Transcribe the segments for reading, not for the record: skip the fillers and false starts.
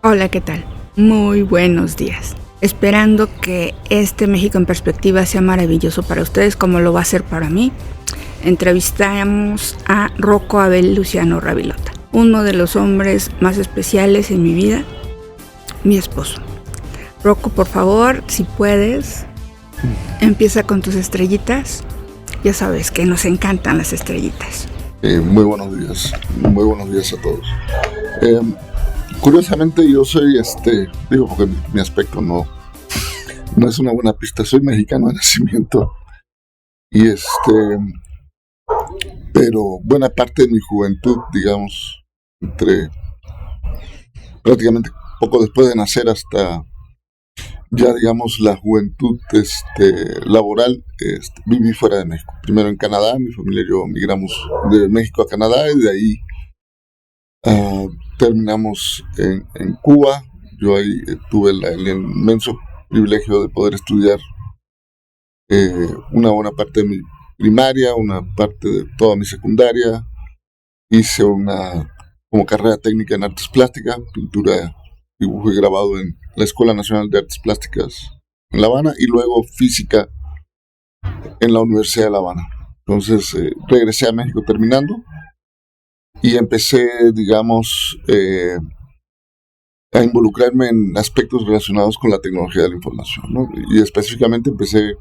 Hola, ¿qué tal? Muy buenos días. Esperando que este México en Perspectiva sea maravilloso para ustedes como lo va a ser para mí. Entrevistamos a Rocco Abel Luciano Ravilota, uno de los hombres más especiales en mi vida, mi esposo. Rocco, por favor, si puedes, empieza con tus estrellitas. Ya sabes que nos encantan las estrellitas. Muy buenos días a todos. Curiosamente yo soy, digo porque mi aspecto no es una buena pista, soy mexicano de nacimiento y pero buena parte de mi juventud, digamos, entre prácticamente poco después de nacer hasta ya digamos la juventud laboral, viví fuera de México. Primero en Canadá, mi familia y yo migramos de México a Canadá y de ahí terminamos en Cuba. Yo ahí tuve el inmenso privilegio de poder estudiar una buena parte de mi primaria, una parte de toda mi secundaria. Hice como carrera técnica en artes plásticas, pintura, dibujo y grabado en la Escuela Nacional de Artes Plásticas en La Habana y luego física en la Universidad de La Habana. Entonces regresé a México terminando y empecé, digamos, a involucrarme en aspectos relacionados con la tecnología de la información, ¿no? Y específicamente empecé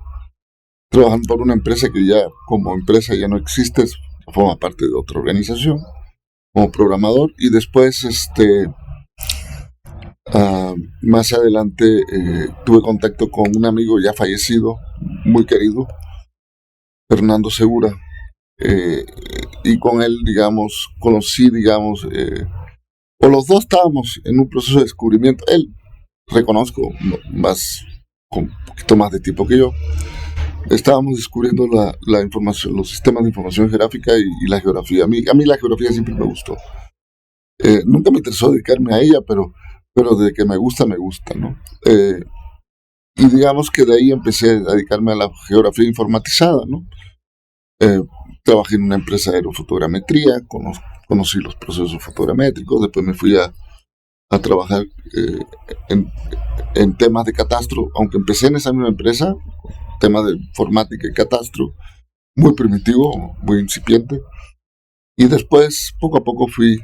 trabajando por una empresa que ya como empresa ya no existe, forma parte de otra organización, como programador, y después más adelante tuve contacto con un amigo ya fallecido, muy querido, Fernando Segura, y con él, digamos, conocí, digamos, o los dos estábamos en un proceso de descubrimiento. Él, reconozco, con un poquito más de tiempo que yo, estábamos descubriendo la información, los sistemas de información geográfica y la geografía. A mí la geografía siempre me gustó. Nunca me interesó dedicarme a ella, pero desde que me gusta, ¿no? Y digamos que de ahí empecé a dedicarme a la geografía informatizada, ¿no? Trabajé en una empresa de aerofotogrametría, conocí los procesos fotogramétricos, después me fui a trabajar en temas de catastro, aunque empecé en esa misma empresa, temas de informática y catastro, muy primitivo, muy incipiente, y después poco a poco fui,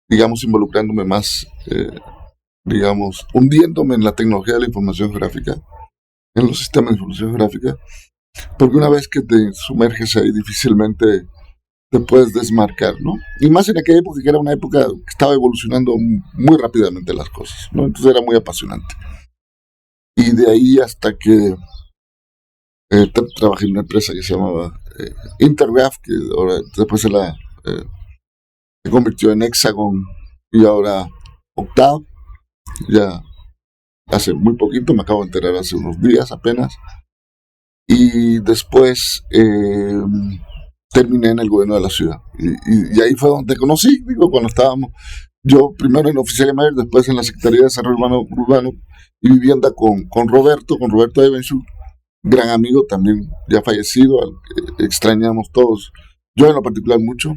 digamos, involucrándome más, digamos, hundiéndome en la tecnología de la información gráfica, en los sistemas de información gráfica, porque una vez que te sumerges ahí difícilmente te puedes desmarcar, ¿no? Y más en aquella época, que era una época que estaba evolucionando muy rápidamente las cosas, ¿no? Entonces era muy apasionante. Y de ahí hasta que trabajé en una empresa que se llamaba Intergraph, que ahora después se convirtió en Hexagon y ahora Octave, ya hace muy poquito, me acabo de enterar hace unos días apenas. Y después terminé en el gobierno de la ciudad. Y ahí fue donde te conocí, digo, cuando estábamos, yo primero en Oficial Mayor, después en la Secretaría de Desarrollo Urbano y Vivienda con Roberto Evenchu, gran amigo también ya fallecido, al que extrañamos todos, yo en lo particular mucho.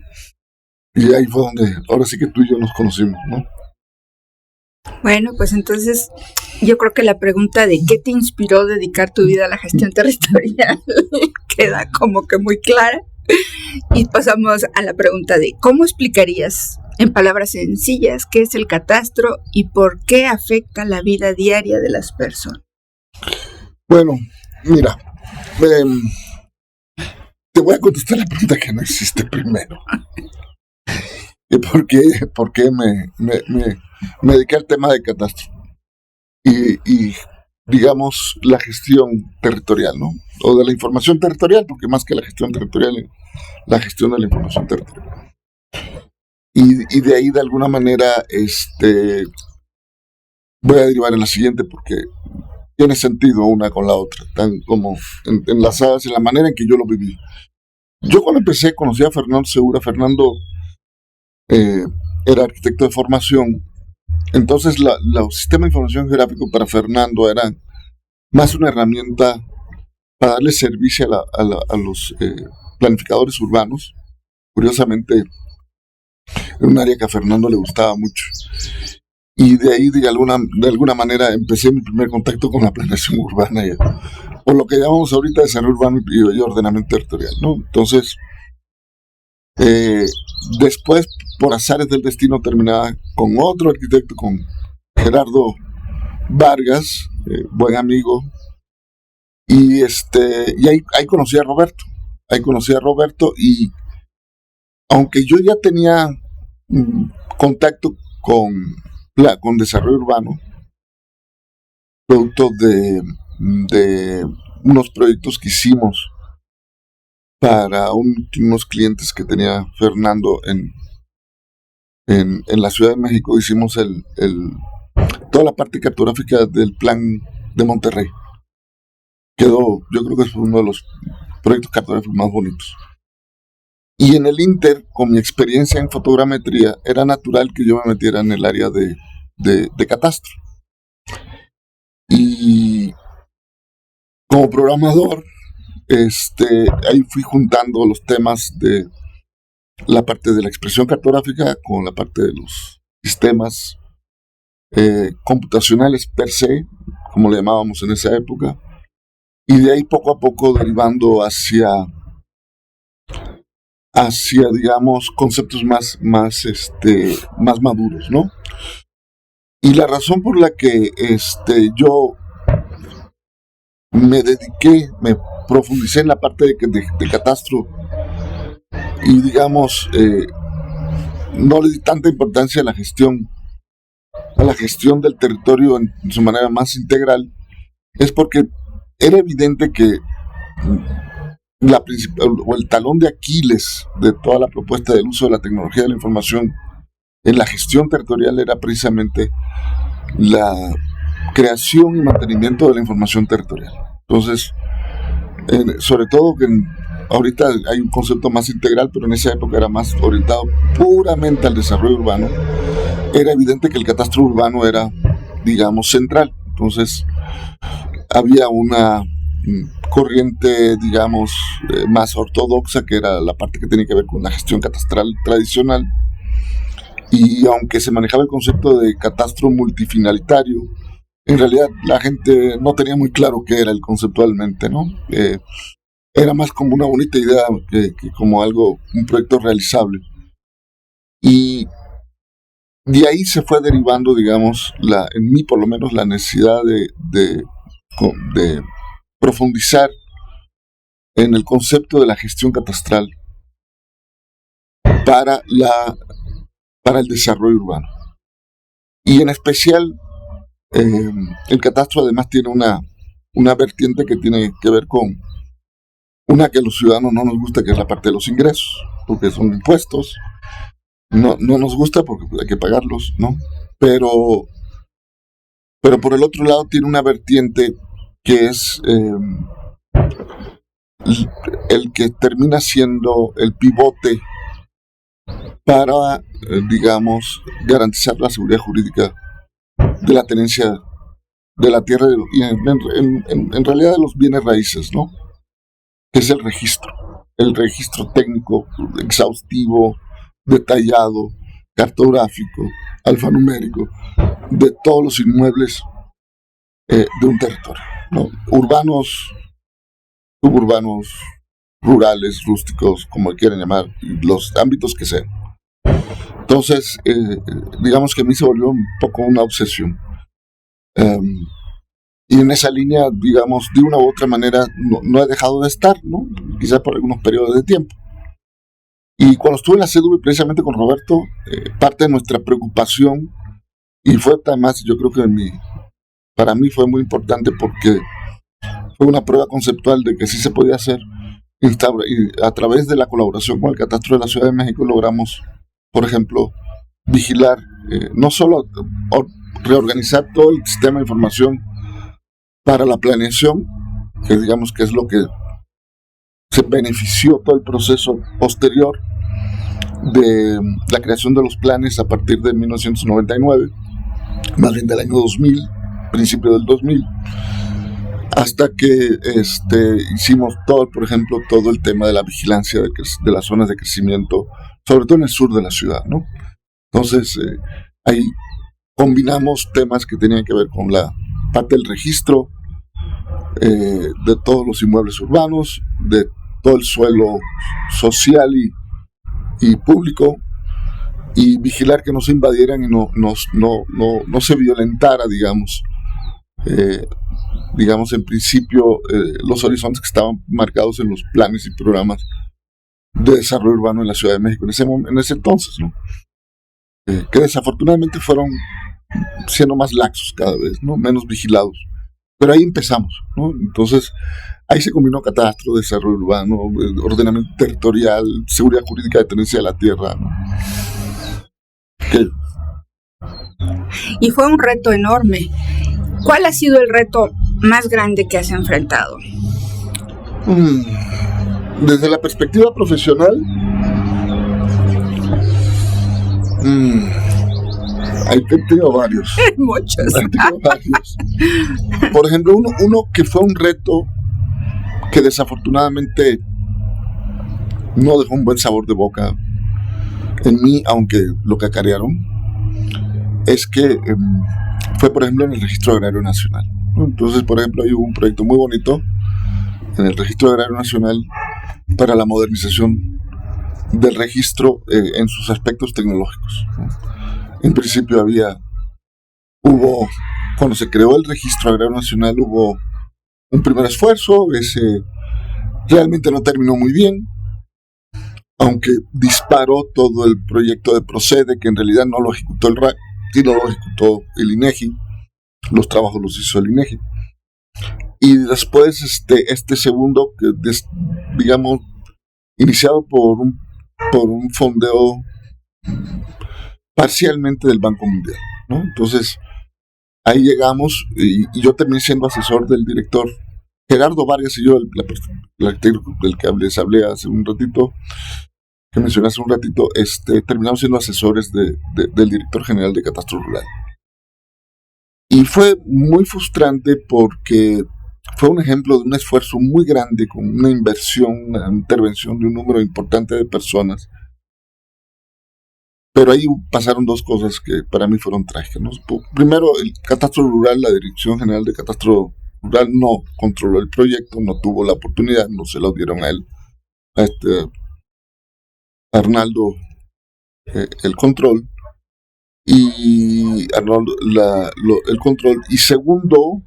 Y ahí fue donde, ahora sí que tú y yo nos conocimos, ¿no? Bueno, pues entonces yo creo que la pregunta de qué te inspiró a dedicar tu vida a la gestión territorial queda como que muy clara. Y pasamos a la pregunta de ¿cómo explicarías en palabras sencillas qué es el catastro y por qué afecta la vida diaria de las personas? Bueno, mira, te voy a contestar la pregunta que no existe primero. ¿Y por qué me dediqué al tema de catastro? Y digamos, la gestión territorial, ¿no? O de la información territorial, porque más que la gestión territorial, la gestión de la información territorial. Y de ahí, de alguna manera, voy a derivar en la siguiente, porque tiene sentido una con la otra, tan como enlazadas en la manera en que yo lo viví. Yo cuando empecé conocí a Fernando Segura. Fernando era arquitecto de formación. Entonces los sistemas de información geográfico para Fernando eran más una herramienta para darle servicio a los planificadores urbanos. Curiosamente, era un área que a Fernando le gustaba mucho. y de ahí de alguna manera empecé mi primer contacto con la planeación urbana, o lo que llamamos ahorita desarrollo urbano y ordenamiento territorial, ¿no? Entonces, después, por azares del destino, terminaba con otro arquitecto, con Gerardo Vargas, buen amigo, y ahí conocí a Roberto. Y aunque yo ya tenía contacto con desarrollo urbano, producto de unos proyectos que hicimos para unos clientes que tenía Fernando en la Ciudad de México, hicimos toda la parte cartográfica del plan de Monterrey. Yo creo que es uno de los proyectos cartográficos más bonitos. Y en el Inter, con mi experiencia en fotogrametría, era natural que yo me metiera en el área de catastro. Y como programador, ahí fui juntando los temas de la parte de la expresión cartográfica con la parte de los sistemas computacionales per se, como le llamábamos en esa época, y de ahí poco a poco derivando hacia digamos, conceptos más maduros, ¿no? Y la razón por la que yo me profundicé en la parte de catastro y, digamos, no le di tanta importancia a la gestión del territorio en su manera más integral, es porque era evidente que el talón de Aquiles de toda la propuesta del uso de la tecnología de la información en la gestión territorial era precisamente la creación y mantenimiento de la información territorial. Entonces, sobre todo que ahorita hay un concepto más integral, pero en esa época era más orientado puramente al desarrollo urbano. Era evidente que el catastro urbano era, digamos, central. Entonces, había una corriente, digamos, más ortodoxa, que era la parte que tenía que ver con la gestión catastral tradicional, y aunque se manejaba el concepto de catastro multifinalitario, en realidad la gente no tenía muy claro qué era el conceptualmente, ¿no? Era más como una bonita idea que como un proyecto realizable. Y de ahí se fue derivando, digamos, en mí por lo menos, la necesidad de profundizar en el concepto de la gestión catastral para el desarrollo urbano. Y en especial, el catastro además tiene una vertiente que tiene que ver con una que a los ciudadanos no nos gusta, que es la parte de los ingresos, porque son impuestos. No nos gusta porque hay que pagarlos, ¿no? Pero por el otro lado tiene una vertiente que es el que termina siendo el pivote para, digamos, garantizar la seguridad jurídica de la tenencia de la tierra y en realidad de los bienes raíces, ¿no? Que es el registro técnico exhaustivo, detallado, cartográfico, alfanumérico, de todos los inmuebles de un territorio, ¿no? Urbanos, suburbanos, rurales, rústicos, como quieran llamar, los ámbitos que sean. Entonces, digamos que a mí se volvió un poco una obsesión. Y en esa línea, digamos, de una u otra manera, no he dejado de estar, ¿no? Quizás por algunos periodos de tiempo. Y cuando estuve en la CEDUBI, precisamente con Roberto, parte de nuestra preocupación, y fue además, yo creo que para mí fue muy importante porque fue una prueba conceptual de que sí se podía hacer, y a través de la colaboración con el Catastro de la Ciudad de México logramos, por ejemplo, vigilar, no solo reorganizar todo el sistema de información para la planeación, que digamos que es lo que se benefició todo el proceso posterior de la creación de los planes a partir de 1999, más bien del año 2000, principio del 2000, hasta que hicimos por ejemplo, todo el tema de la vigilancia de las zonas de crecimiento, sobre todo en el sur de la ciudad, ¿no? Entonces, hay combinamos temas que tenían que ver con la parte del registro de todos los inmuebles urbanos, de todo el suelo social y público, y vigilar que no se invadieran y no se violentara, digamos en principio, los horizontes que estaban marcados en los planes y programas de desarrollo urbano en la Ciudad de México en ese entonces, ¿no? Que desafortunadamente fueron siendo más laxos cada vez, ¿no? Menos vigilados. Pero ahí empezamos, ¿no? Entonces, ahí se combinó catastro, desarrollo urbano, ordenamiento territorial, seguridad jurídica de tenencia de la tierra, ¿no? Y fue un reto enorme. ¿Cuál ha sido el reto más grande que has enfrentado? Desde la perspectiva profesional, he tenido varios. Muchos. Por ejemplo, uno que fue un reto que desafortunadamente no dejó un buen sabor de boca en mí, aunque lo cacarearon, es que fue, por ejemplo, en el Registro Agrario Nacional. Entonces, por ejemplo, hay un proyecto muy bonito en el Registro Agrario Nacional para la modernización del registro en sus aspectos tecnológicos. En principio cuando se creó el Registro Agrario Nacional, hubo un primer esfuerzo, ese realmente no terminó muy bien, aunque disparó todo el proyecto de Procede, que en realidad no lo ejecutó el RAC, sino lo ejecutó el INEGI, los trabajos los hizo el INEGI. Y después este segundo, que digamos, iniciado por un fondeo parcialmente del Banco Mundial, ¿no? Entonces, ahí llegamos y yo terminé siendo asesor del director Gerardo Vargas, y yo, el arquitecto del que les hablé hace un ratito, que mencioné hace un ratito, terminamos siendo asesores del director general de Catastro Rural. Y fue muy frustrante porque fue un ejemplo de un esfuerzo muy grande, con una inversión, una intervención de un número importante de personas. Pero ahí pasaron dos cosas que para mí fueron trágicas, ¿no? Primero, el Catastro Rural, la Dirección General de Catastro Rural no controló el proyecto, no tuvo la oportunidad, no se lo dieron a él, a Arnaldo, el control, y Arnaldo el control. Y segundo,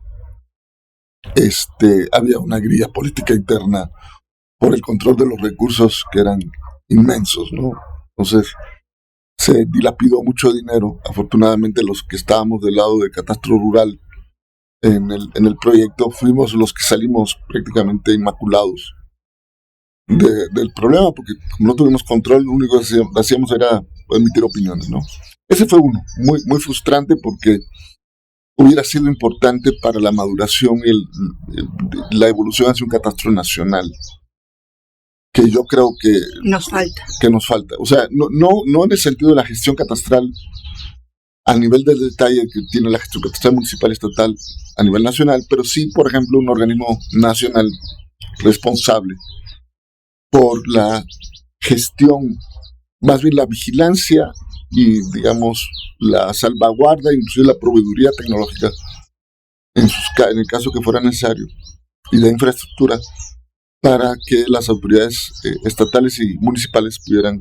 había una grilla política interna por el control de los recursos, que eran inmensos, ¿no? Entonces se dilapidó mucho dinero. Afortunadamente, los que estábamos del lado de Catastro Rural en el proyecto fuimos los que salimos prácticamente inmaculados del problema, porque como no tuvimos control, lo único que hacíamos era emitir opiniones, ¿no? Ese fue uno, muy, muy frustrante, porque hubiera sido importante para la maduración y la evolución hacia un catastro nacional, que yo creo que nos falta. O sea, no en el sentido de la gestión catastral al nivel del detalle que tiene la gestión catastral municipal y estatal a nivel nacional, pero sí, por ejemplo, un organismo nacional responsable por la gestión, más bien la vigilancia y, digamos, la salvaguarda, inclusive la proveeduría tecnológica en el caso que fuera necesario, y la infraestructura, para que las autoridades estatales y municipales pudieran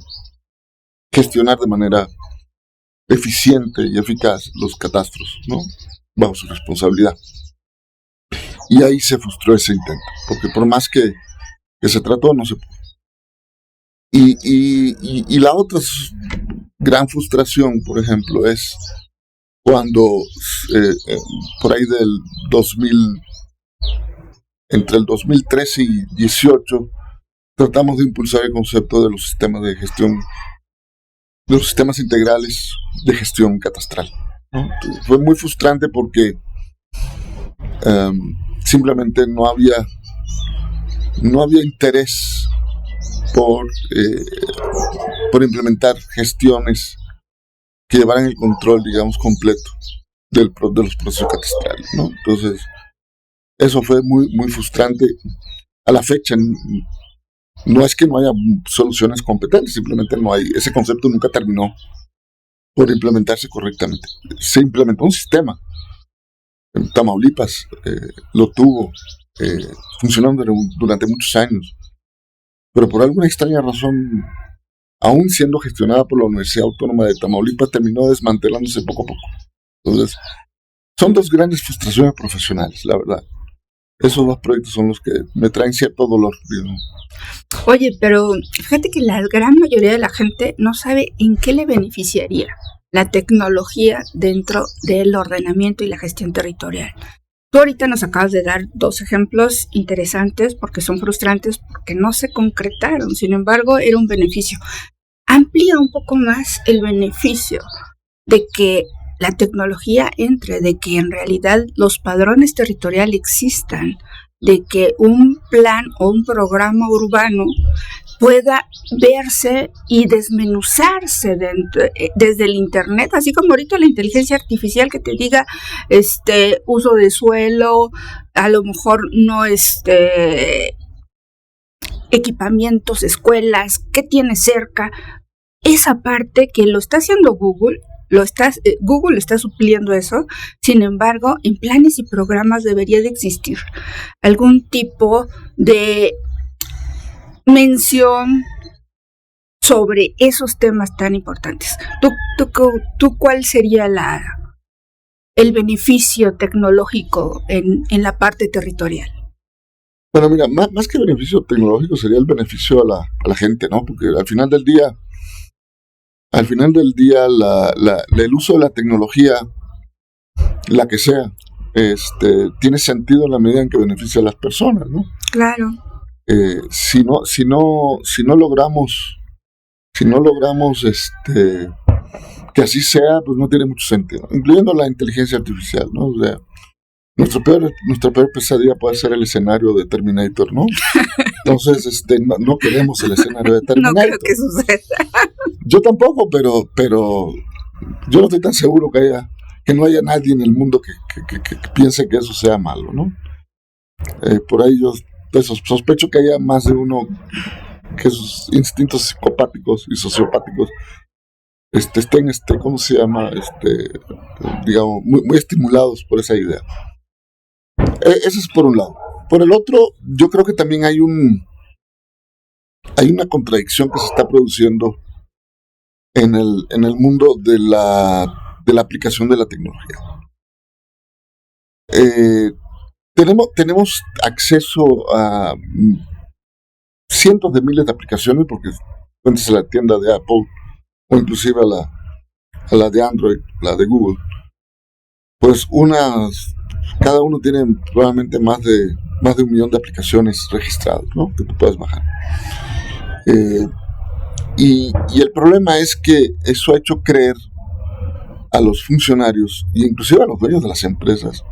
gestionar de manera eficiente y eficaz los catastros, ¿no? Bajo su responsabilidad. Y ahí se frustró ese intento, porque por más que se trató, no se pudo. Y la otra gran frustración, por ejemplo, es cuando por ahí entre el 2013 y 2018, tratamos de impulsar el concepto de los sistemas de gestión, de los sistemas integrales de gestión catastral, ¿no? Fue muy frustrante porque simplemente no había interés por implementar gestiones que llevaran el control, digamos, completo de los procesos catastrales, ¿no? Entonces, eso fue muy, muy frustrante. A la fecha, no es que no haya soluciones competentes, simplemente no hay. Ese concepto nunca terminó por implementarse correctamente. Se implementó un sistema. En Tamaulipas lo tuvo funcionando durante muchos años, pero por alguna extraña razón, aún siendo gestionada por la Universidad Autónoma de Tamaulipas, terminó desmantelándose poco a poco. Entonces, son dos grandes frustraciones profesionales, la verdad. Esos dos proyectos son los que me traen cierto dolor, ¿no? Oye, pero fíjate que la gran mayoría de la gente no sabe en qué le beneficiaría la tecnología dentro del ordenamiento y la gestión territorial. Tú ahorita nos acabas de dar 2 ejemplos interesantes porque son frustrantes porque no se concretaron, sin embargo era un beneficio. Amplía un poco más el beneficio de que la tecnología entre, de que en realidad los padrones territoriales existan, de que un plan o un programa urbano pueda verse y desmenuzarse desde el internet, así como ahorita la inteligencia artificial que te diga uso de suelo, a lo mejor no equipamientos, escuelas, qué tiene cerca, esa parte que lo está haciendo Google. Google está supliendo eso. Sin embargo, en planes y programas debería de existir algún tipo de mención sobre esos temas tan importantes. ¿Tú cuál sería el beneficio tecnológico en la parte territorial? Bueno, mira, más que beneficio tecnológico sería el beneficio a la gente, ¿no? Porque al final del día, el uso de la tecnología, la que sea, tiene sentido en la medida en que beneficia a las personas, ¿no? Claro. Si no logramos que así sea, pues no tiene mucho sentido, incluyendo la inteligencia artificial, ¿no? O sea, nuestra peor pesadilla puede ser el escenario de Terminator, ¿no? Entonces, no queremos el escenario de Terminator. No creo que suceda. Yo tampoco, pero yo no estoy tan seguro que no haya nadie en el mundo que piense que eso sea malo, ¿no? Por ahí yo sospecho que haya más de uno que sus instintos psicopáticos y sociopáticos estén, ¿cómo se llama? Digamos, muy estimulados por esa idea. Eso es por un lado. Por el otro, yo creo que también hay una contradicción que se está produciendo en el mundo de la aplicación de la tecnología. Tenemos acceso a cientos de miles de aplicaciones, porque cuéntese la tienda de Apple o inclusive a la de Android, la de Google, pues cada uno tiene probablemente más de 1 millón de aplicaciones registradas, ¿no? Que tú puedes bajar. Y el problema es que eso ha hecho creer a los funcionarios e inclusive a los dueños de las empresas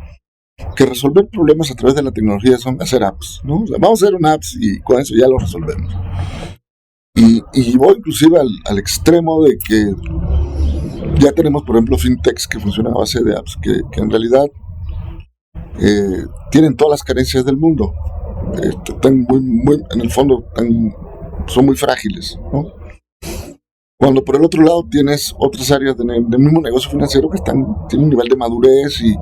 que resolver problemas a través de la tecnología son hacer apps, ¿no? O sea, vamos a hacer una apps y con eso ya lo resolvemos. Y voy inclusive al extremo de que ya tenemos, por ejemplo, fintechs que funcionan a base de apps que en realidad tienen todas las carencias del mundo. Están en el fondo son muy frágiles, ¿no? Cuando por el otro lado tienes otras áreas del mismo negocio financiero que tienen un nivel de madurez y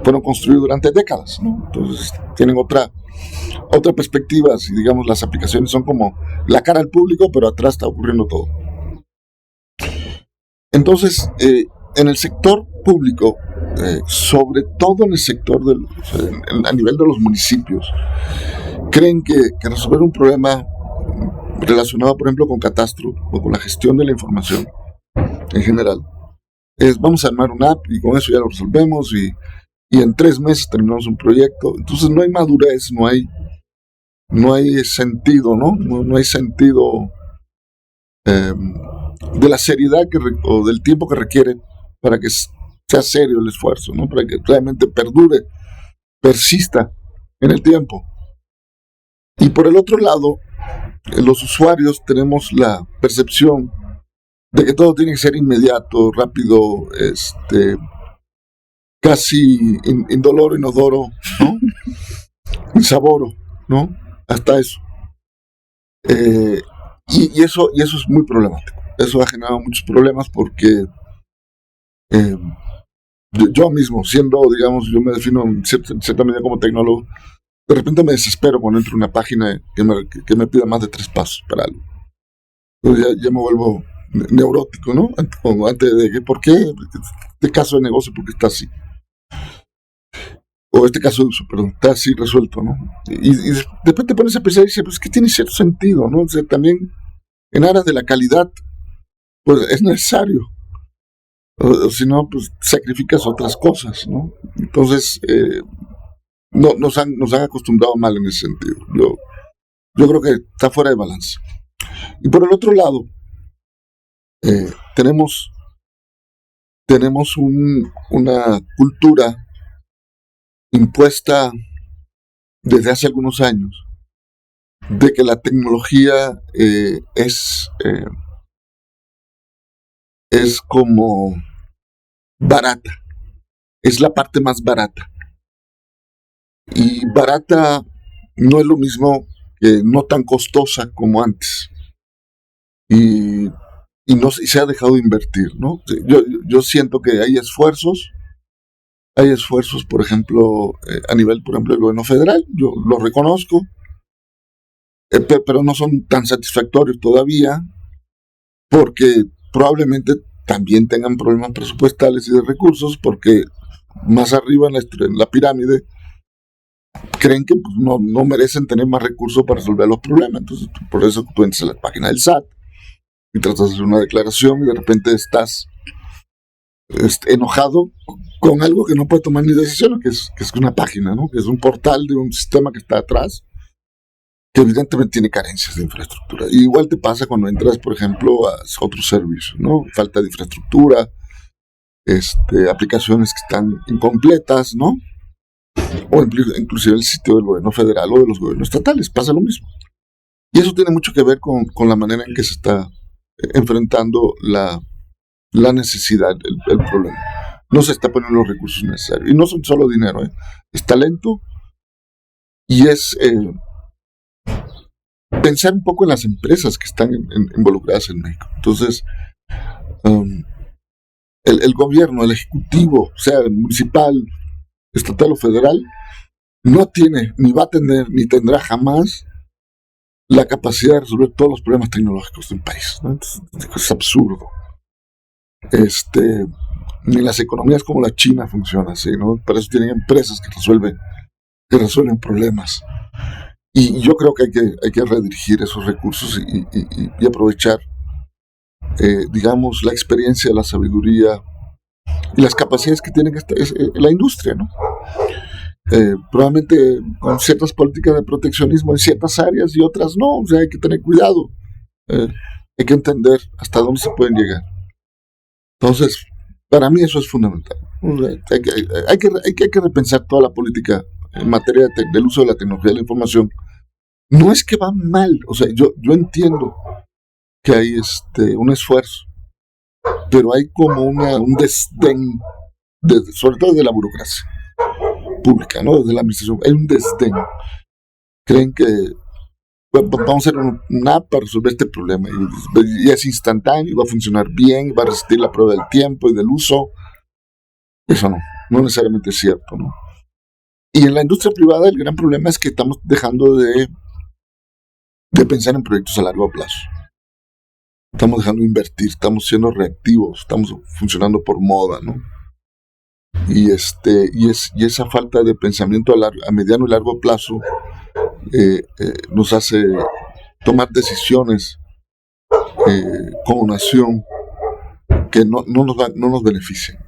fueron construidos durante décadas, ¿no? Entonces tienen otra perspectiva. Si digamos las aplicaciones son como la cara al público, pero atrás está ocurriendo todo. Entonces, en el sector público, sobre todo en el sector a nivel de los municipios, creen que resolver un problema relacionado, por ejemplo, con catastro o con la gestión de la información en general, vamos a armar una app y con eso ya lo resolvemos y en 3 meses terminamos un proyecto. Entonces no hay madurez, no hay sentido, ¿no? No hay sentido de la seriedad o del tiempo que requiere para que sea serio el esfuerzo, ¿no? Para que realmente persista en el tiempo. Y por el otro lado, los usuarios tenemos la percepción de que todo tiene que ser inmediato, rápido, casi indoloro, inodoro, ¿no? Insaboro, ¿no? Hasta eso. Y eso es muy problemático. Eso ha generado muchos problemas porque Yo mismo, siendo, digamos, yo me defino en cierta medida como tecnólogo, de repente me desespero cuando entro en una página que me pida más de 3 pasos para algo. Entonces ya me vuelvo neurótico, ¿no? Antes de que, ¿por qué? Este caso de negocio, ¿por qué está así? O este caso de uso, perdón, está así resuelto, ¿no? Y después te pones a pensar y dices, pues que tiene cierto sentido, ¿no? O sea, también en aras de la calidad, pues es necesario. O si no, pues sacrificas otras cosas, ¿no? Entonces, no, nos han acostumbrado mal en ese sentido. Yo creo que está fuera de balance. Y por el otro lado, tenemos una cultura impuesta desde hace algunos años de que la tecnología es como barata, es la parte más barata. Y barata no es lo mismo que no tan costosa como antes. Y se ha dejado de invertir, ¿no? Yo siento que hay esfuerzos, por ejemplo, a nivel, por ejemplo, del gobierno federal, yo lo reconozco, pero no son tan satisfactorios todavía, porque probablemente también tengan problemas presupuestales y de recursos, porque más arriba en la pirámide creen que pues, no merecen tener más recursos para resolver los problemas. Entonces, por eso tú entras a la página del SAT y tratas de hacer una declaración y de repente estás enojado con algo que no puede tomar ni decisión, que es una página, ¿no? Que es un portal de un sistema que está atrás, que evidentemente tiene carencias de infraestructura. Y igual te pasa cuando entras, por ejemplo, a otros servicios, ¿no? Falta de infraestructura, aplicaciones que están incompletas, ¿no? O inclusive el sitio del gobierno federal o de los gobiernos estatales, pasa lo mismo. Y eso tiene mucho que ver con la manera en que se está enfrentando la necesidad, el problema. No se está poniendo los recursos necesarios. Y no son solo dinero, es talento y es pensar un poco en las empresas que están involucradas en México. Entonces, el gobierno, el ejecutivo, sea el municipal, estatal o federal, no tiene, ni va a tener, ni tendrá jamás la capacidad de resolver todos los problemas tecnológicos de un país, ¿no? Entonces, es absurdo. Ni las economías como la China funcionan así, ¿no? Para eso tienen empresas que resuelven problemas. Y yo creo que hay que redirigir esos recursos y aprovechar, digamos, la experiencia, la sabiduría y las capacidades que tiene la industria, ¿no? Probablemente con ciertas políticas de proteccionismo en ciertas áreas y otras no, o sea, hay que tener cuidado, hay que entender hasta dónde se pueden llegar. Entonces, para mí eso es fundamental. Hay que repensar toda la política en materia del uso de la tecnología de la información. No es que va mal, o sea, yo entiendo que hay un esfuerzo, pero hay como un desdén, sobre todo de la burocracia pública, ¿no? Desde la administración, hay un desdén. Creen que vamos a hacer una app para resolver este problema y es instantáneo y va a funcionar bien y va a resistir la prueba del tiempo y del uso. Eso no necesariamente es cierto, ¿no? Y en la industria privada el gran problema es que estamos dejando de pensar en proyectos a largo plazo. Estamos dejando de invertir, estamos siendo reactivos, estamos funcionando por moda, ¿no? Y esa falta de pensamiento a mediano y largo plazo nos hace tomar decisiones como nación que no nos benefician.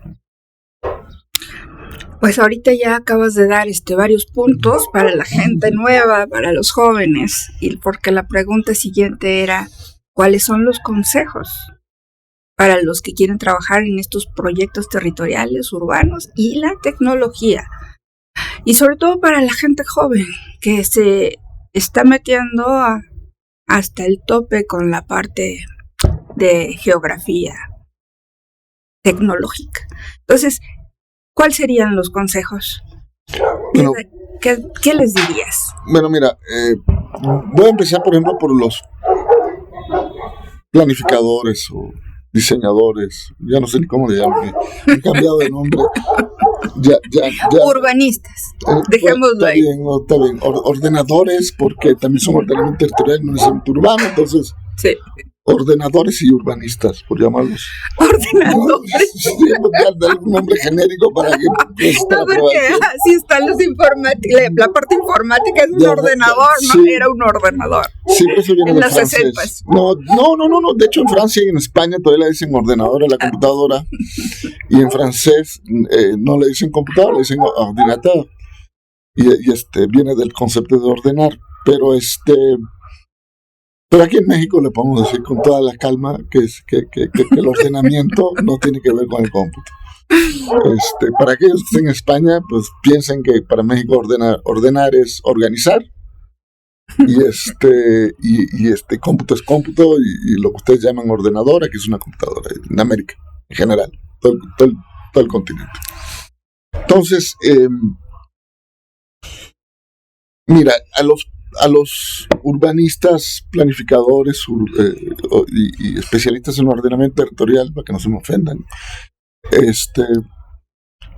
Pues ahorita ya acabas de dar varios puntos para la gente nueva, para los jóvenes, y porque la pregunta siguiente era, ¿cuáles son los consejos para los que quieren trabajar en estos proyectos territoriales, urbanos y la tecnología? Y sobre todo para la gente joven que se está metiendo hasta el tope con la parte de geografía tecnológica. Entonces, ¿cuáles serían los consejos? Bueno, ¿Qué les dirías? Bueno, mira, voy a empezar, por ejemplo, por los planificadores o diseñadores, ya no sé ni cómo le llaman, he cambiado de nombre. Ya. Urbanistas, dejémoslo ahí. Está bien. Ordenadores, porque también son ordenamiento territorial, no necesariamente urbano, entonces. Sí. Ordenadores y urbanistas, por llamarlos. Ordenadores. Sí, de algún nombre genérico para que. No, porque así están los informáticos. La parte informática es un ordenador, ¿no? Sí. Era un ordenador. Sí, eso viene en de los francés. 60s. No. De hecho, en Francia y en España todavía le dicen ordenador a la computadora. Y en francés no le dicen computador, le dicen ordinateur. Y viene del concepto de ordenar. Pero aquí en México le podemos decir con toda la calma que el ordenamiento no tiene que ver con el cómputo. Para aquellos que estén en España, pues piensen que para México ordenar es organizar, y cómputo es cómputo, y lo que ustedes llaman ordenador, aquí es una computadora, en América, en general, todo el continente. Entonces, mira, a los urbanistas, planificadores y especialistas en ordenamiento territorial, para que no se me ofendan,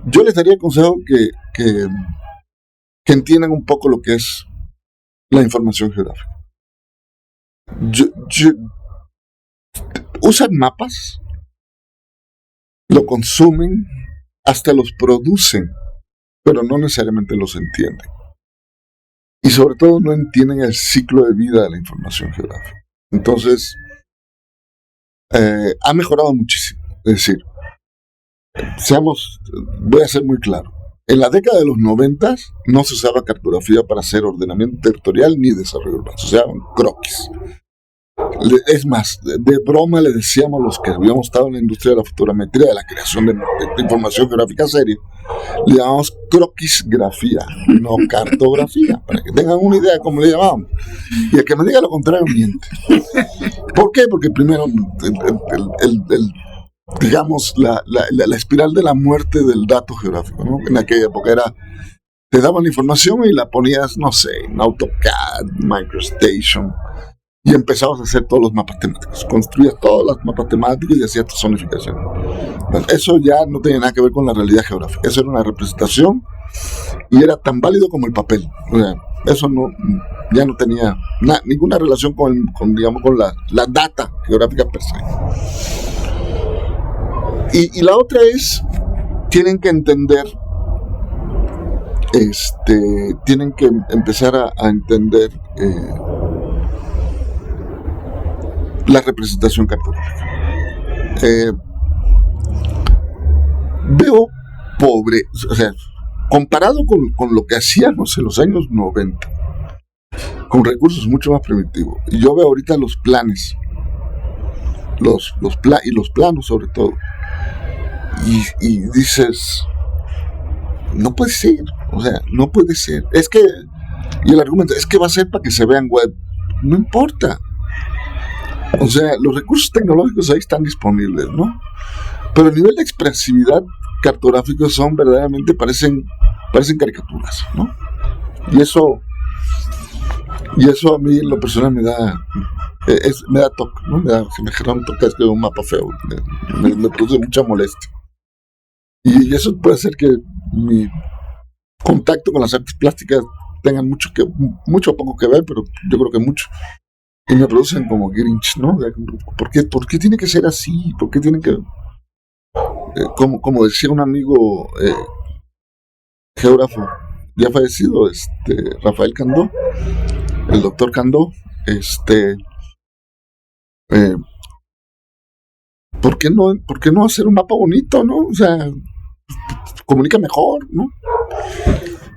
yo les daría el consejo que entiendan un poco lo que es la información geográfica. Usan mapas, lo consumen, hasta los producen, pero no necesariamente los entienden. Y sobre todo no entienden el ciclo de vida de la información geográfica. Entonces, ha mejorado muchísimo. Es decir, voy a ser muy claro. En la década de los 90 no se usaba cartografía para hacer ordenamiento territorial ni desarrollo urbano. Se usaban croquis. Es más, de broma le decíamos a los que habíamos estado en la industria de la fotogrametría, de la creación de información geográfica seria, le llamamos croquisgrafía, no cartografía, para que tengan una idea de cómo le llamábamos. Y el que me diga lo contrario miente. ¿Por qué? Porque primero, digamos, la espiral de la muerte del dato geográfico, ¿no? En aquella época te daban la información y la ponías, no sé, en AutoCAD, MicroStation, y empezabas a hacer todos los mapas temáticos. Construías todos los mapas temáticos y hacías tu zonificación. Bueno, eso ya no tenía nada que ver con la realidad geográfica. Eso era una representación y era tan válido como el papel. O sea, eso ya no tenía ninguna relación con la data geográfica per se. Y la otra es, tienen que entender, tienen que empezar a entender la representación cartográfica. Veo pobre, o sea, comparado con lo que hacíamos en los años 90, con recursos mucho más primitivos. Y yo veo ahorita los planes, y los planos sobre todo, y dices, no puede ser, o sea, no puede ser. Y el argumento es que va a ser para que se vean web. No importa. O sea, los recursos tecnológicos ahí están disponibles, ¿no? Pero el nivel de expresividad cartográfico verdaderamente parecen caricaturas, ¿no? Y eso a mí en lo personal me da toque, ¿no? Si me genera un toque, es que es un mapa feo, me produce mucha molestia. Y eso puede hacer que mi contacto con las artes plásticas tengan mucho o poco que ver, pero yo creo que mucho. Y me producen como Grinch, ¿no? ¿Por qué tiene que ser así? ¿Por qué tiene que...? Como decía un amigo geógrafo ya fallecido, Rafael Candó, el doctor Candó, ¿por qué no hacer un mapa bonito, no? O sea, comunica mejor, ¿no?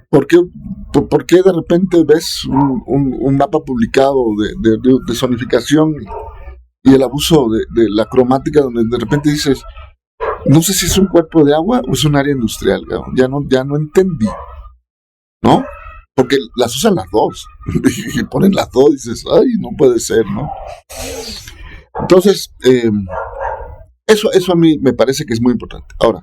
¿Por qué de repente ves un mapa publicado de zonificación y el abuso de la cromática, donde de repente dices, no sé si es un cuerpo de agua o es un área industrial, ya no entendí, ¿no? Porque las usan las dos, y ponen las dos y dices, ay, no puede ser, ¿no? Entonces, eso a mí me parece que es muy importante. Ahora,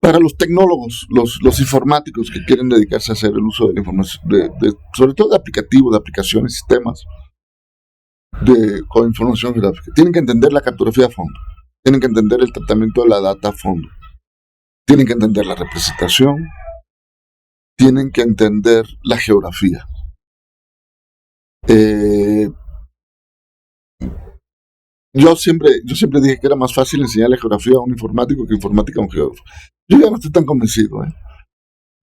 para los tecnólogos, los informáticos que quieren dedicarse a hacer el uso de la información, sobre todo de aplicativos, de aplicaciones, sistemas con información geográfica, tienen que entender la cartografía a fondo. tienen que entender el tratamiento de la data a fondo, tienen que entender la representación, tienen que entender la geografía. Yo siempre dije que era más fácil enseñarle geografía a un informático que informática a un geógrafo. Yo ya no estoy tan convencido.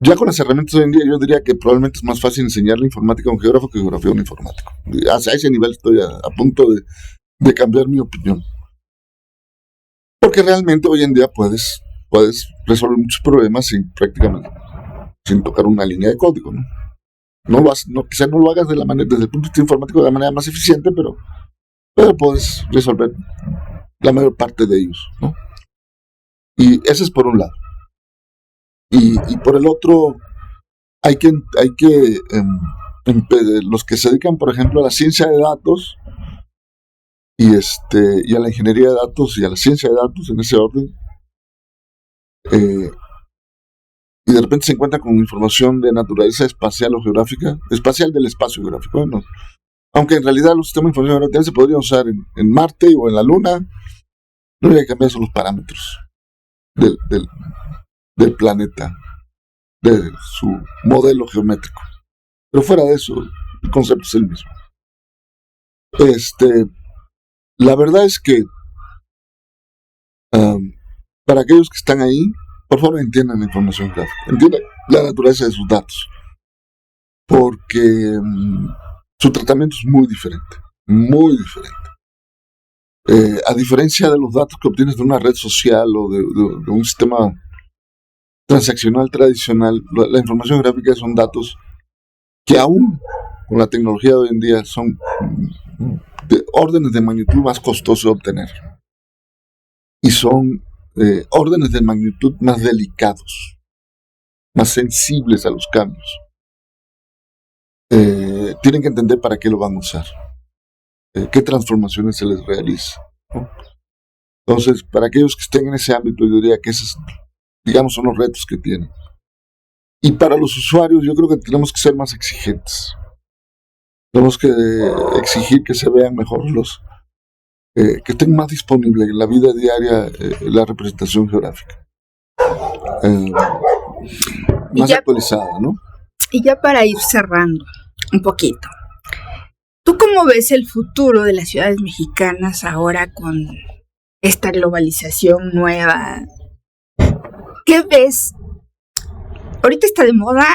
Ya con las herramientas de hoy en día, yo diría que probablemente es más fácil enseñarle informática a un geógrafo que geografía a un informático. A ese nivel estoy a punto de cambiar mi opinión. Porque realmente hoy en día puedes resolver muchos problemas sin tocar una línea de código, ¿no? Quizás no lo hagas desde el punto de vista informático de la manera más eficiente, pero puedes resolver la mayor parte de ellos, ¿no? Y ese es por un lado. Y por el otro, hay que los que se dedican, por ejemplo, a la ciencia de datos y a la ingeniería de datos y a la ciencia de datos en ese orden, y de repente se encuentran con información de naturaleza espacial o geográfica, espacial del espacio geográfico. Bueno, aunque en realidad los sistemas de información geográfica se podrían usar en Marte o en la Luna, no hay que cambiar son los parámetros del planeta, de su modelo geométrico. Pero fuera de eso, el concepto es el mismo. La verdad es que para aquellos que están ahí, por favor entiendan la información gráfica, entiendan la naturaleza de sus datos, porque su tratamiento es muy diferente, muy diferente. A diferencia de los datos que obtienes de una red social o de un sistema transaccional tradicional, la información gráfica son datos que aún con la tecnología de hoy en día son de órdenes de magnitud más costosos de obtener. Y son órdenes de magnitud más delicados, más sensibles a los cambios. Tienen que entender para qué lo van a usar, qué transformaciones se les realiza, ¿no? Entonces, para aquellos que estén en ese ámbito, yo diría que esos, digamos, son los retos que tienen. Y para los usuarios, yo creo que tenemos que ser más exigentes. Tenemos que exigir que se vean mejor que estén más disponibles en la vida diaria la representación geográfica. Más actualizada, ¿no? Y ya para ir cerrando un poquito, ¿tú cómo ves el futuro de las ciudades mexicanas ahora con esta globalización nueva? ¿Qué ves? Ahorita está de moda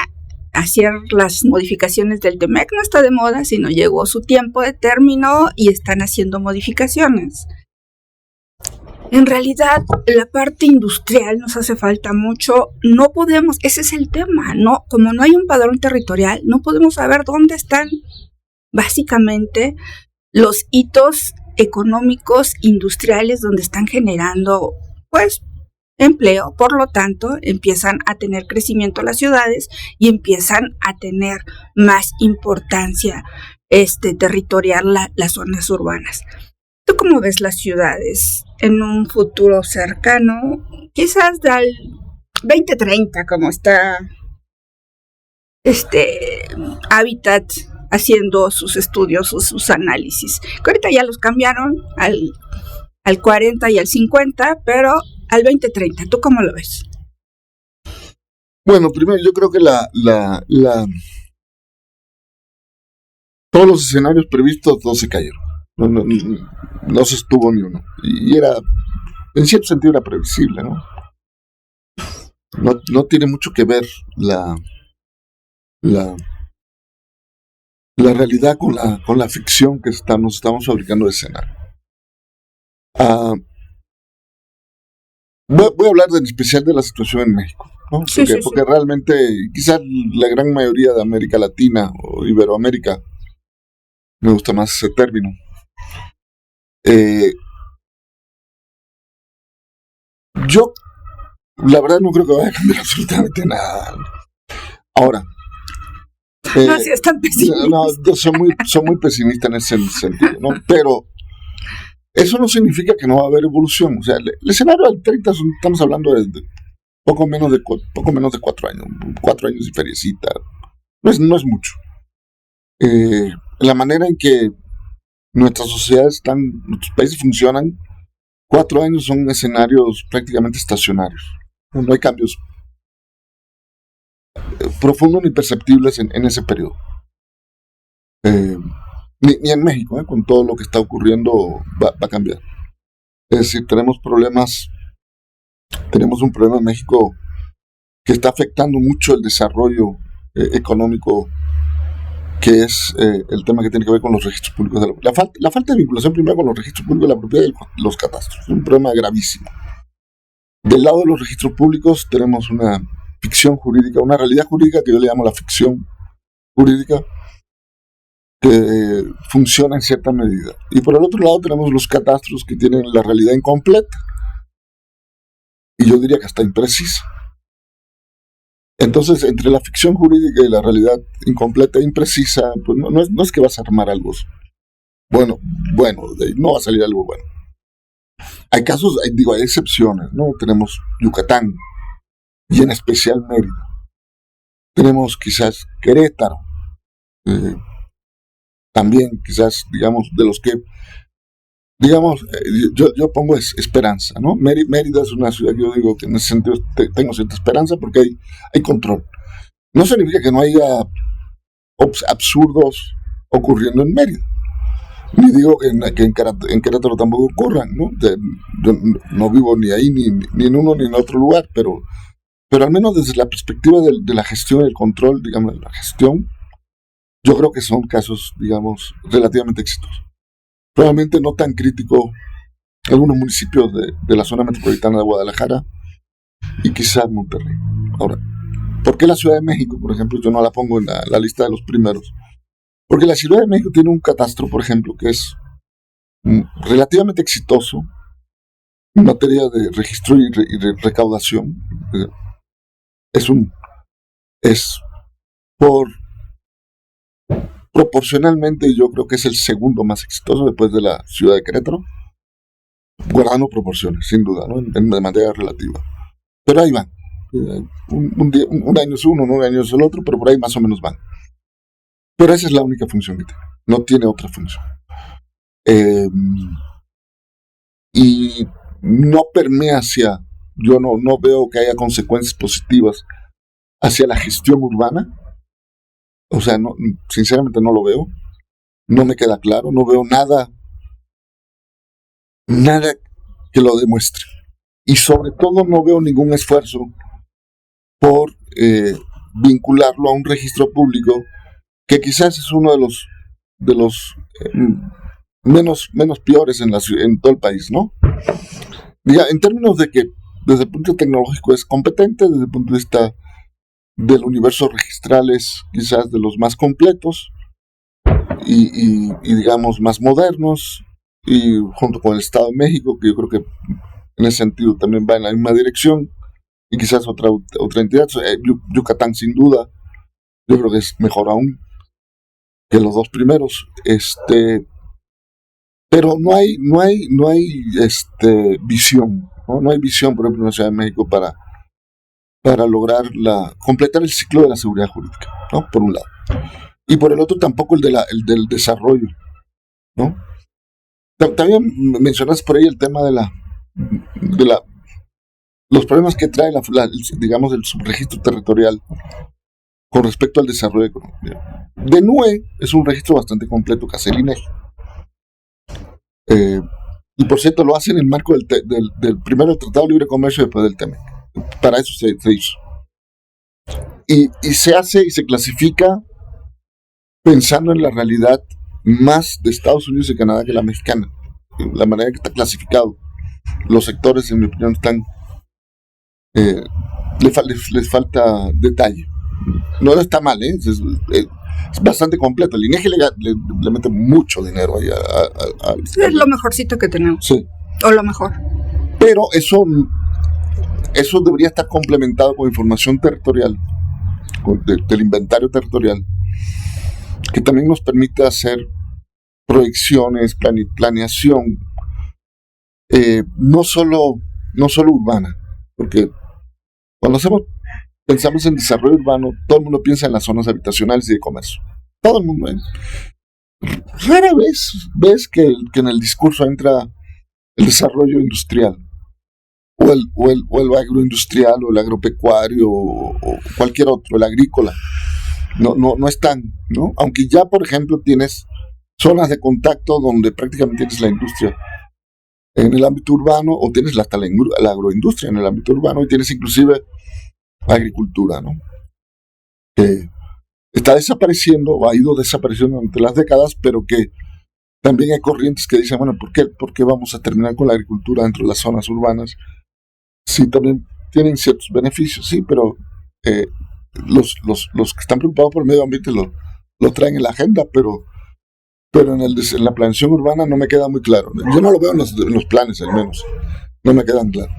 hacer las modificaciones del TEMEC, no está de moda, sino llegó su tiempo de término y están haciendo modificaciones. En realidad, la parte industrial nos hace falta mucho. No podemos, ese es el tema, ¿no? Como no hay un padrón territorial, no podemos saber dónde están básicamente los hitos económicos industriales donde están generando, pues, empleo. Por lo tanto, empiezan a tener crecimiento las ciudades y empiezan a tener más importancia territorial las zonas urbanas. ¿Tú cómo ves las ciudades en un futuro cercano? Quizás del 2030, como está Habitat haciendo sus estudios, sus análisis. Que ahorita ya los cambiaron al 40 y al 50, pero al 2030, ¿tú cómo lo ves? Bueno, primero yo creo que todos los escenarios previstos, todos se cayeron. No se estuvo ni uno. Y era, en cierto sentido, era previsible, ¿no? No tiene mucho que ver la realidad con la ficción que nos estamos fabricando de escenario. Voy a hablar en especial de la situación en México, ¿no? Porque realmente, quizás la gran mayoría de América Latina o Iberoamérica, me gusta más ese término. Yo, la verdad, no creo que vaya a cambiar absolutamente nada. Ahora, no seas tan pesimista. No, soy muy pesimista en ese sentido, ¿no? Pero eso no significa que no va a haber evolución. O sea, el escenario del 30 estamos hablando de poco menos de 4 años, 4 años y feriecita. No es mucho. La manera en que nuestras sociedades nuestros países funcionan 4 años son escenarios prácticamente estacionarios. No hay cambios profundos ni perceptibles en ese periodo. Ni en México, con todo lo que está ocurriendo, va a cambiar. Es decir, tenemos un problema en México que está afectando mucho el desarrollo económico, que es el tema que tiene que ver con los registros públicos. La falta de vinculación primero con los registros públicos de la propiedad y los catastros. Es un problema gravísimo. Del lado de los registros públicos tenemos una ficción jurídica, una realidad jurídica que yo le llamo la ficción jurídica, que funciona en cierta medida. Y por el otro lado tenemos los catastros que tienen la realidad incompleta, y yo diría que hasta imprecisa. Entonces, entre la ficción jurídica y la realidad incompleta e imprecisa, pues no es que vas a armar algo bueno, no va a salir algo bueno. Hay casos, hay excepciones, ¿no? Tenemos Yucatán, y en especial Mérida. Tenemos quizás Querétaro, también quizás, digamos, de los que, digamos, yo pongo esperanza, ¿no? Mérida es una ciudad que yo digo que en ese sentido tengo cierta esperanza porque hay control. No significa que no haya absurdos ocurriendo en Mérida. Ni digo que en Querétaro tampoco ocurran, ¿no? Yo no vivo ni ahí, ni en uno ni en otro lugar, pero al menos desde la perspectiva de la gestión, el control, digamos, de la gestión, yo creo que son casos, digamos, relativamente exitosos. Probablemente no tan crítico algunos municipios de la zona metropolitana de Guadalajara y quizás Monterrey. Ahora, ¿por qué la Ciudad de México, por ejemplo, yo no la pongo en la lista de los primeros? Porque la Ciudad de México tiene un catastro, por ejemplo, que es relativamente exitoso en materia de registro y recaudación. Es proporcionalmente, yo creo que es el segundo más exitoso después de la ciudad de Querétaro, guardando proporciones, sin duda, ¿no? En materia relativa. Pero ahí van. Un año es uno, un año es el otro, pero por ahí más o menos van. Pero esa es la única función que tiene. No tiene otra función. Y no permea hacia... Yo no veo que haya consecuencias positivas hacia la gestión urbana. O sea, sinceramente no lo veo. No me queda claro. No veo nada que lo demuestre. Y sobre todo no veo ningún esfuerzo por vincularlo a un registro público que quizás es uno de los menos peores en todo el país, ¿no? En términos de que desde el punto tecnológico es competente, desde el punto de vista del universo registral es quizás de los más completos y digamos más modernos, y junto con el Estado de México, que yo creo que en ese sentido también va en la misma dirección, y quizás otra entidad, Yucatán sin duda, yo creo que es mejor aún que los dos primeros, pero no hay visión, ¿no? No hay visión, por ejemplo, en la Ciudad de México para lograr completar el ciclo de la seguridad jurídica, ¿no? Por un lado. Y por el otro tampoco el del desarrollo, ¿no? También mencionaste por ahí el tema de los problemas que trae digamos, el subregistro territorial con respecto al desarrollo económico. DENUE es un registro bastante completo que hace el INEGI. Y por cierto, lo hace en el marco del primero del Tratado de Libre Comercio y después del TEMEC. Para eso se hizo. Y se hace y se clasifica pensando en la realidad más de Estados Unidos y Canadá que la mexicana. La manera que está clasificado. Los sectores, en mi opinión, están... les falta detalle. No está mal, es bastante completo. El INEGI le mete mucho dinero ahí es lo mejorcito que tenemos. Sí. O lo mejor. Pero eso debería estar complementado con información territorial, del inventario territorial, que también nos permite hacer proyecciones, planeación, no solo urbana, porque cuando pensamos en desarrollo urbano, todo el mundo piensa en las zonas habitacionales y de comercio. Todo el mundo. Rara vez ves que en el discurso entra el desarrollo industrial, o el agroindustrial, o el agropecuario, o cualquier otro, el agrícola. No están, ¿no? Aunque ya, por ejemplo, tienes zonas de contacto donde prácticamente tienes la industria en el ámbito urbano, o tienes hasta la agroindustria en el ámbito urbano, y tienes inclusive agricultura, ¿no? Que está desapareciendo, o ha ido desapareciendo durante las décadas, pero que también hay corrientes que dicen, bueno, ¿por qué vamos a terminar con la agricultura dentro de las zonas urbanas? Sí, también tienen ciertos beneficios, sí, pero los que están preocupados por el medio ambiente lo traen en la agenda, pero en la planeación urbana no me queda muy claro. Yo no lo veo en los planes, al menos. No me quedan claros.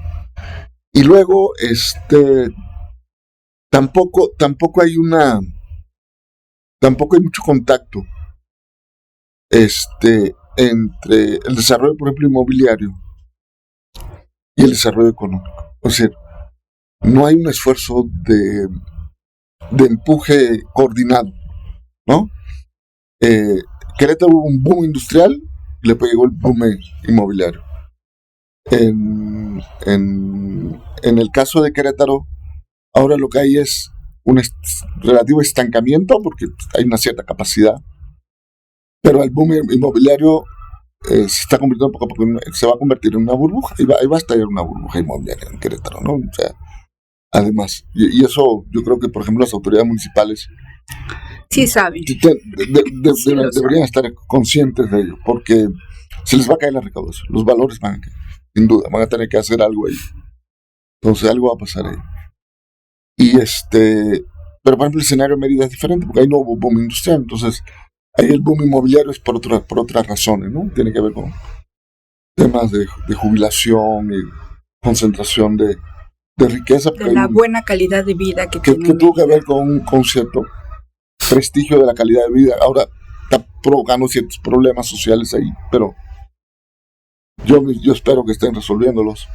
Y luego, tampoco hay mucho contacto entre el desarrollo, por ejemplo, inmobiliario y el desarrollo económico. O sea, no hay un esfuerzo de empuje coordinado, ¿no? Querétaro hubo un boom industrial y le llegó el boom inmobiliario. En el caso de Querétaro, ahora lo que hay es un relativo estancamiento, porque hay una cierta capacidad, pero el boom inmobiliario se está convirtiendo poco a poco, se va a convertir en una burbuja, y va a estallar una burbuja inmobiliaria en Querétaro, ¿no? O sea, además, y eso yo creo que, por ejemplo, las autoridades municipales sí saben. Deberían estar conscientes de ello, porque se les va a caer la recaudación, los valores van a caer, sin duda, van a tener que hacer algo ahí. Entonces algo va a pasar ahí. Pero por ejemplo el escenario de Mérida es diferente, porque ahí no hubo boom industrial, entonces ahí el boom inmobiliario es por otras razones, ¿no? Tiene que ver con temas de jubilación y concentración de riqueza. De la buena calidad de vida que tuvo que ver con cierto prestigio de la calidad de vida. Ahora está provocando ciertos problemas sociales ahí, pero yo espero que estén resolviéndolos.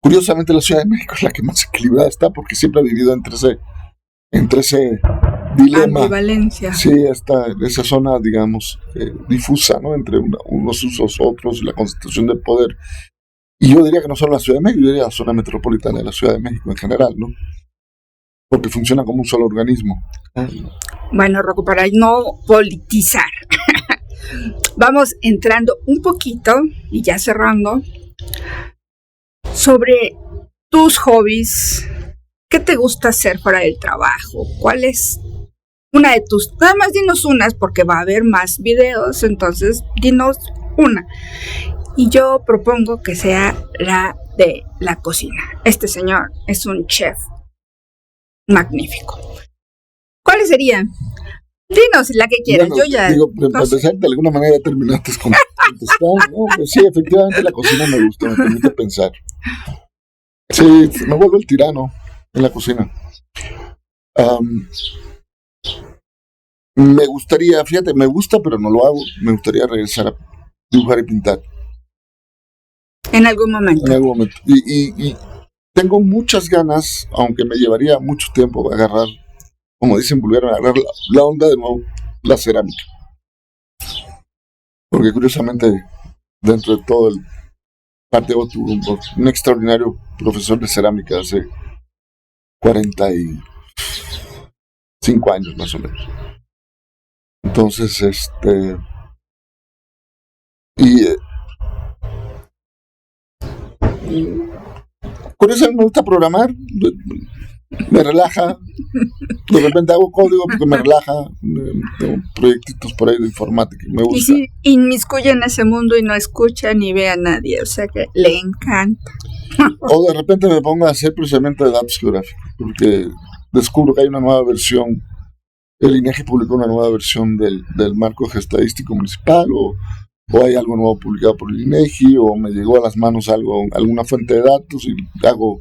Curiosamente la Ciudad de México es la que más equilibrada está, porque siempre ha vivido entre ese dilema. Ambivalencia. Sí, esa zona, digamos, difusa, ¿no? Entre unos usos, otros, la concentración del poder. Y yo diría que no solo la Ciudad de México, yo diría la zona metropolitana de la Ciudad de México en general, ¿no? Porque funciona como un solo organismo. Bueno, Rocco, para no politizar, vamos entrando un poquito, y ya cerrando, sobre tus hobbies. ¿Qué te gusta hacer fuera del trabajo? ¿Cuál es una de tus? Nada más dinos unas, porque va a haber más videos, entonces dinos una. Y yo propongo que sea la de la cocina. Este señor es un chef magnífico. ¿Cuáles serían? Dinos la que quieras. Bueno, yo ya. Para empezar, de alguna manera terminaste contestando, ¿no? Pues sí, efectivamente la cocina me gusta, me permite pensar. Sí, me vuelvo el tirano en la cocina. Me gustaría, fíjate, me gusta, pero no lo hago. Me gustaría regresar a dibujar y pintar. En algún momento. En algún momento. Y tengo muchas ganas, aunque me llevaría mucho tiempo agarrar, como dicen vulgarmente, agarrar la onda de nuevo, la cerámica. Porque curiosamente, dentro de todo el pateo, tuve un extraordinario profesor de cerámica hace 45 años más o menos. Entonces, curiosamente me gusta programar, me relaja, de repente hago código porque me relaja, tengo proyectitos por ahí de informática, me gusta. Y si inmiscuye en ese mundo y no escucha ni ve a nadie, o sea que le encanta. O de repente me pongo a hacer procesamiento de datos geográficos, porque descubro que hay una nueva versión, el INEGI publicó una nueva versión del marco geoestadístico municipal, o hay algo nuevo publicado por el INEGI, o me llegó a las manos alguna fuente de datos, y hago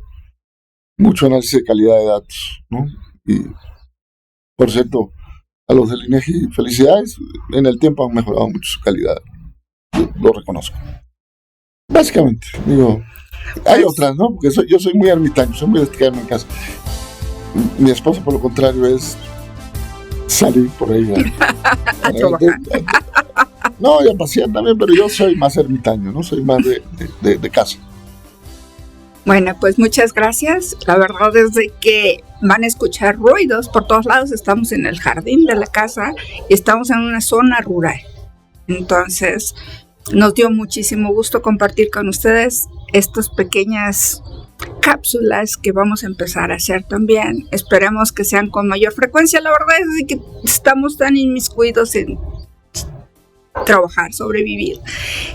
mucho análisis de calidad de datos, ¿no? Y, por cierto, a los del INEGI, felicidades, en el tiempo han mejorado mucho su calidad, lo reconozco. Básicamente, digo, hay otras, ¿no? Porque yo soy muy ermitaño, soy muy de quedarme en casa. Mi esposa, por lo contrario, es salir por ahí a trabajar. No, y a pasear también, pero yo soy más ermitaño, no soy más de casa. Bueno, pues muchas gracias. La verdad es de que van a escuchar ruidos por todos lados. Estamos en el jardín de la casa y estamos en una zona rural. Entonces, nos dio muchísimo gusto compartir con ustedes estas pequeñas cápsulas que vamos a empezar a hacer también. Esperemos que sean con mayor frecuencia. La verdad es que estamos tan inmiscuidos en trabajar, sobrevivir,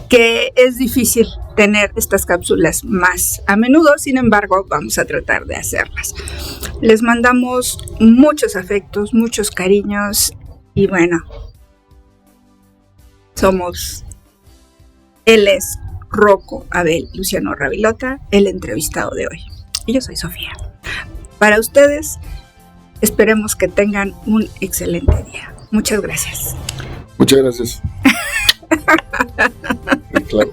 que es difícil tener estas cápsulas más a menudo. Sin embargo, vamos a tratar de hacerlas. Les mandamos muchos afectos, muchos cariños y bueno, él es Rocco Abel Luciano Ravilota, el entrevistado de hoy. Y yo soy Sofía. Para ustedes, esperemos que tengan un excelente día. Muchas gracias. Muchas gracias. Claro.